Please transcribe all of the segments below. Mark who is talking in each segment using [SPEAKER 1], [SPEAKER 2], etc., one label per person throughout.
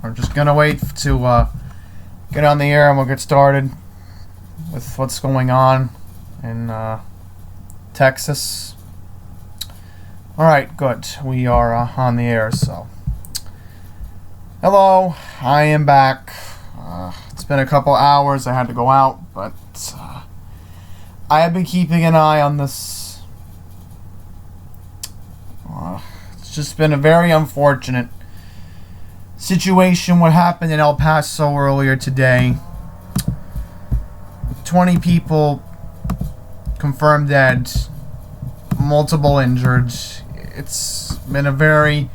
[SPEAKER 1] We're just gonna wait to get on the air and we'll get started with what's going on in Texas. Alright, good. We are on the air, so. Hello, I am back. It's been a couple hours. I had to go out, but I have been keeping an eye on this. It's just been a very unfortunate situation. What happened in El Paso earlier today. 20 people confirmed dead, multiple injured. It's been a very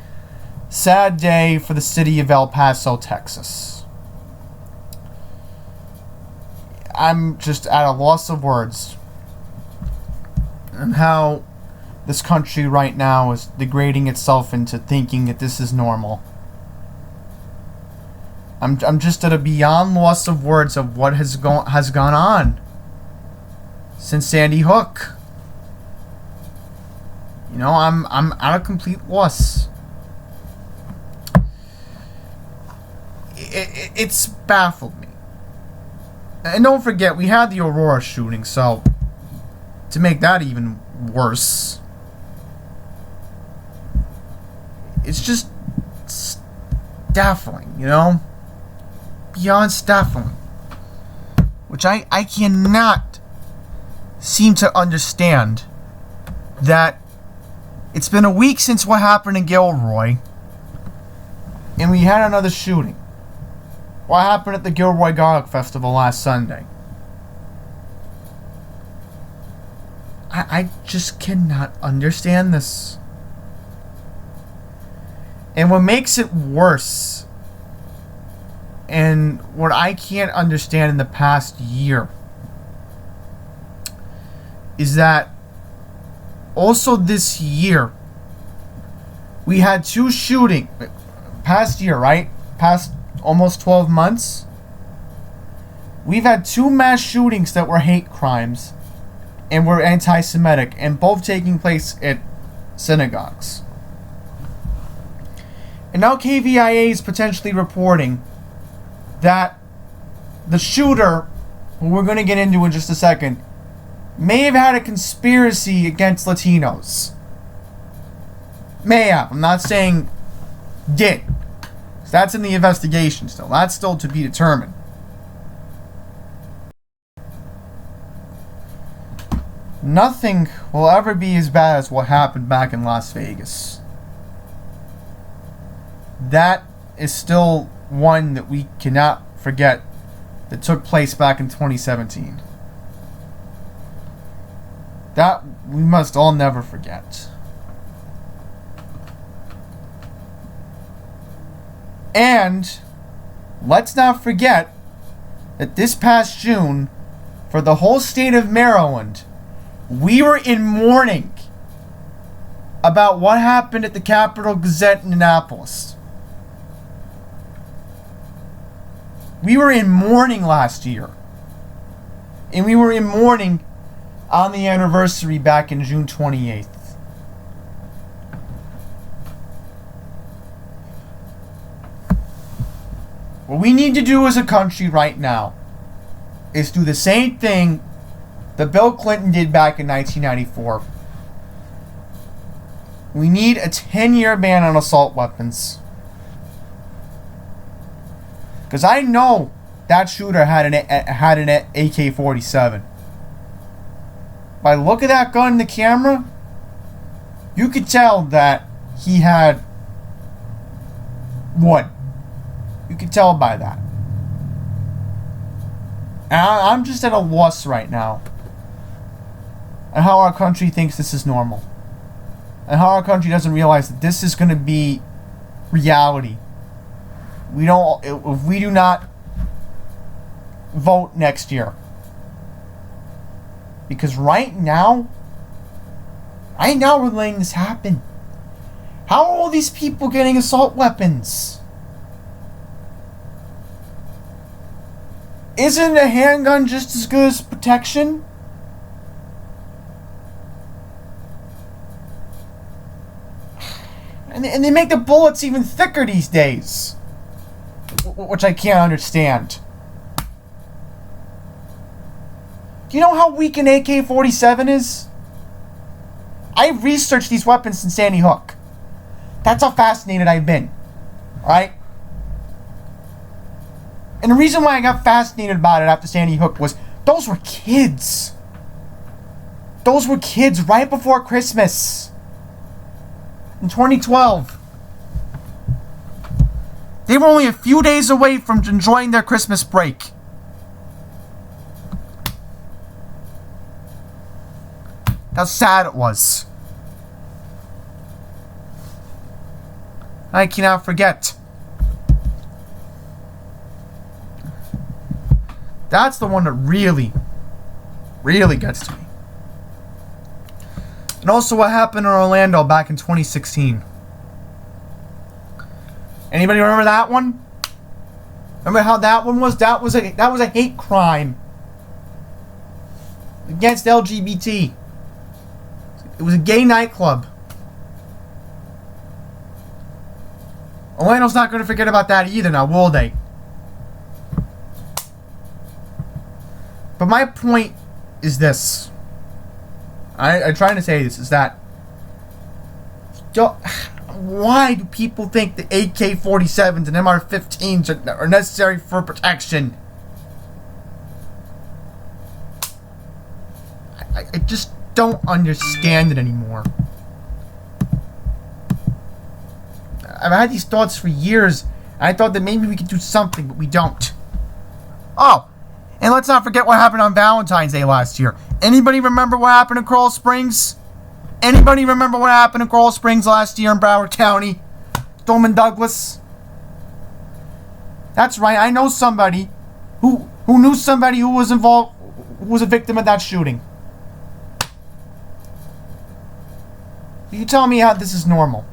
[SPEAKER 1] sad day for the city of El Paso, Texas. I'm just at a loss of words and how this country right now is degrading itself into thinking that this is normal. I'm just at a beyond loss of words of what has gone on since Sandy Hook. You know, I'm at a complete loss. It's baffled me. And don't forget, we had the Aurora shooting, so to make that even worse, it's just baffling, you know? Beyond baffling. Which I cannot seem to understand that it's been a week since what happened in Gilroy, and we had another shooting. What happened at the Gilroy Garlic Festival last Sunday? I just cannot understand this. And what makes it worse, and what I can't understand in the past year, is that also this year we had two shootings. Past year, right? Past almost 12 months, we've had two mass shootings that were hate crimes and were anti-Semitic, and both taking place at synagogues. And now KVIA is potentially reporting that the shooter, who we're going to get into in just a second, may have had a conspiracy against Latinos. May have. I'm not saying did. That's in the investigation still. That's still to be determined. Nothing will ever be as bad as what happened back in Las Vegas. That is still one that we cannot forget that took place back in 2017. That we must all never forget. And let's not forget that this past June, for the whole state of Maryland, we were in mourning about what happened at the Capital Gazette in Annapolis. We were in mourning last year. And we were in mourning on the anniversary back in June 28th. What we need to do as a country right now is do the same thing that Bill Clinton did back in 1994. We need a 10-year ban on assault weapons. Because I know that shooter had an AK-47. By the look of that gun in the camera, you could tell that he had one. You can tell by that. And I'm just at a loss right now at how our country thinks this is normal. And how our country doesn't realize that this is going to be reality. If we do not vote next year. Because right now we're letting this happen. How are all these people getting assault weapons? Isn't a handgun just as good as protection? And they make the bullets even thicker these days. which I can't understand. Do you know how weak an AK-47 is? I've researched these weapons since Sandy Hook. That's how fascinated I've been. Alright? And the reason why I got fascinated about it after Sandy Hook was those were kids. Those were kids right before Christmas. In 2012. They were only a few days away from enjoying their Christmas break. How sad it was. I cannot forget. That's the one that really, really gets to me. And also what happened in Orlando back in 2016. Anybody remember that one? Remember how that one was? That was a hate crime against LGBT. It was a gay nightclub. Orlando's not going to forget about that either now, will they? But my point is this. I'm trying to say this, is that why do people think the AK-47s and MR-15s are necessary for protection? I just don't understand it anymore. I've had these thoughts for years, and I thought that maybe we could do something, but we don't. Oh, and let's not forget what happened on Valentine's Day last year. Anybody remember what happened in Coral Springs? Anybody remember what happened in Coral Springs last year in Broward County? Thurman Douglas? That's right, I know somebody who knew somebody who was involved, who was a victim of that shooting. You tell me how this is normal.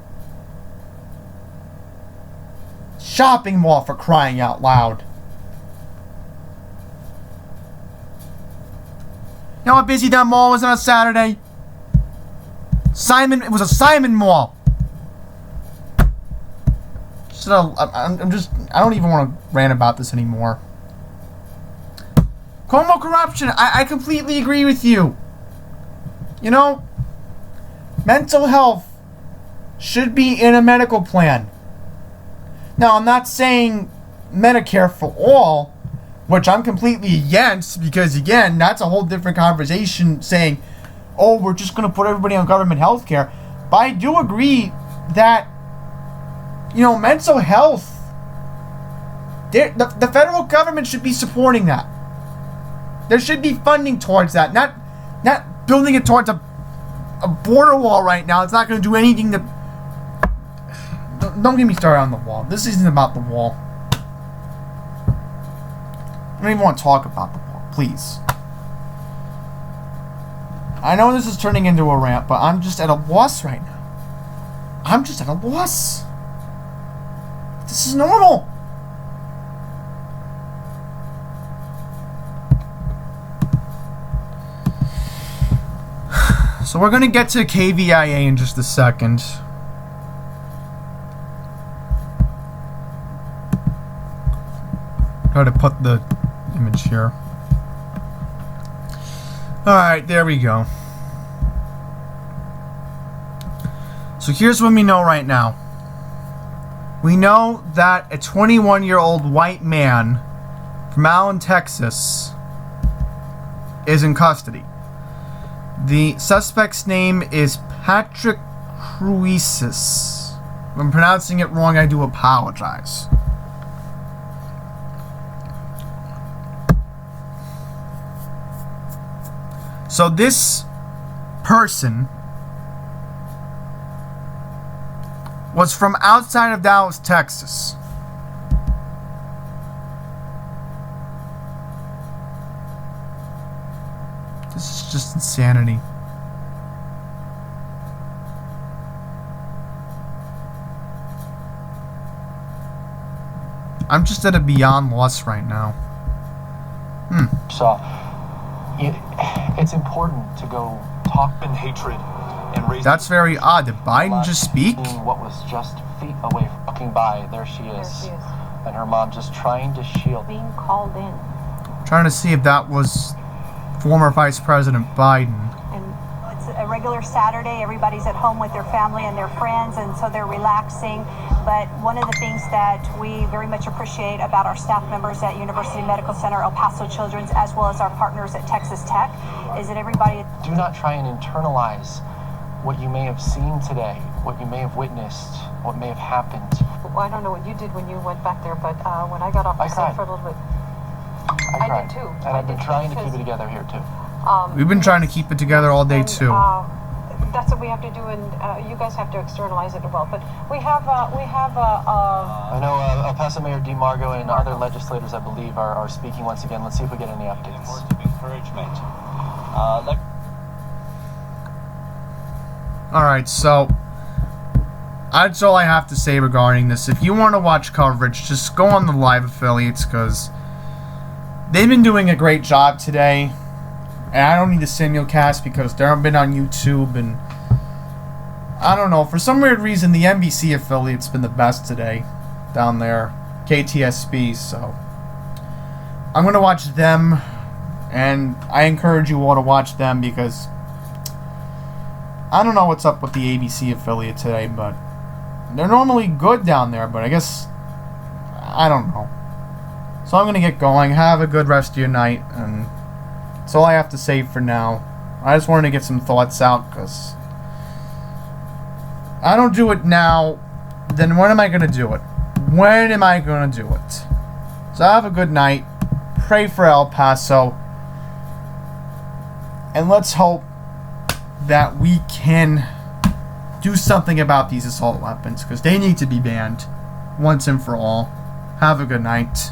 [SPEAKER 1] Shopping mall, for crying out loud. You know how busy that mall was on a Saturday? It was a Simon Mall. I don't even want to rant about this anymore. Como corruption, I completely agree with you. You know, mental health should be in a medical plan. Now, I'm not saying Medicare for all, which I'm completely against, because again, that's a whole different conversation saying, oh, we're just going to put everybody on government health care. But I do agree that, you know, mental health, the federal government should be supporting that. There should be funding towards that, not building it towards a border wall right now. It's not going to do anything to... Don't get me started on the wall. This isn't about the wall. I don't even want to talk about the wall, please. I know this is turning into a rant, but I'm just at a loss right now. I'm just at a loss. This is normal. So we're going to get to KVIA in just a second. Try to put the image here. Alright, there we go. So here's what we know right now. We know that a 21-year-old white man from Allen, Texas is in custody. The suspect's name is Patrick Cruises. If I'm pronouncing it wrong, I do apologize. So this person was from outside of Dallas, Texas. This is just insanity. I'm just at a beyond loss right now.
[SPEAKER 2] So, it's important to go talk in hatred and raise.
[SPEAKER 1] That's very odd. Did Biden just speak?
[SPEAKER 2] What was just feet away, walking by. There she is. and her mom just trying to shield.
[SPEAKER 3] Being called in.
[SPEAKER 1] Trying to see if that was former Vice President Biden.
[SPEAKER 3] It's a regular Saturday. Everybody's at home with their family and their friends, and so they're relaxing. But one of the things that we very much appreciate about our staff members at University Medical Center, El Paso Children's, as well as our partners at Texas Tech, is that everybody...
[SPEAKER 2] Do not try and internalize what you may have seen today, what you may have witnessed, what may have happened.
[SPEAKER 4] Well, I don't know what you did when you went back there, but when I got off the set for a little bit,
[SPEAKER 2] I
[SPEAKER 4] did too.
[SPEAKER 2] And I've been trying to keep it together here too.
[SPEAKER 1] We've been trying to keep it together all day too.
[SPEAKER 4] That's what we have to do, and you guys have to externalize it as well. But we have
[SPEAKER 2] I know El Paso Mayor DeMargo and other legislators, I believe, are speaking once again. Let's see if we get any updates.
[SPEAKER 5] Words of encouragement.
[SPEAKER 1] Alright, so that's all I have to say regarding this. If you want to watch coverage, just go on the live affiliates, because they've been doing a great job today. And I don't need to simulcast because they've been on YouTube, and I don't know, for some weird reason the NBC affiliate's been the best today down there, KTSB, so I'm going to watch them, and I encourage you all to watch them because I don't know what's up with the ABC affiliate today, but they're normally good down there, but I guess, I don't know. So I'm going to get going. Have a good rest of your night, and that's all I have to say for now. I just wanted to get some thoughts out, because I don't do it now, then when am I going to do it? When am I going to do it? So have a good night. Pray for El Paso. And let's hope that we can do something about these assault weapons, because they need to be banned once and for all. Have a good night.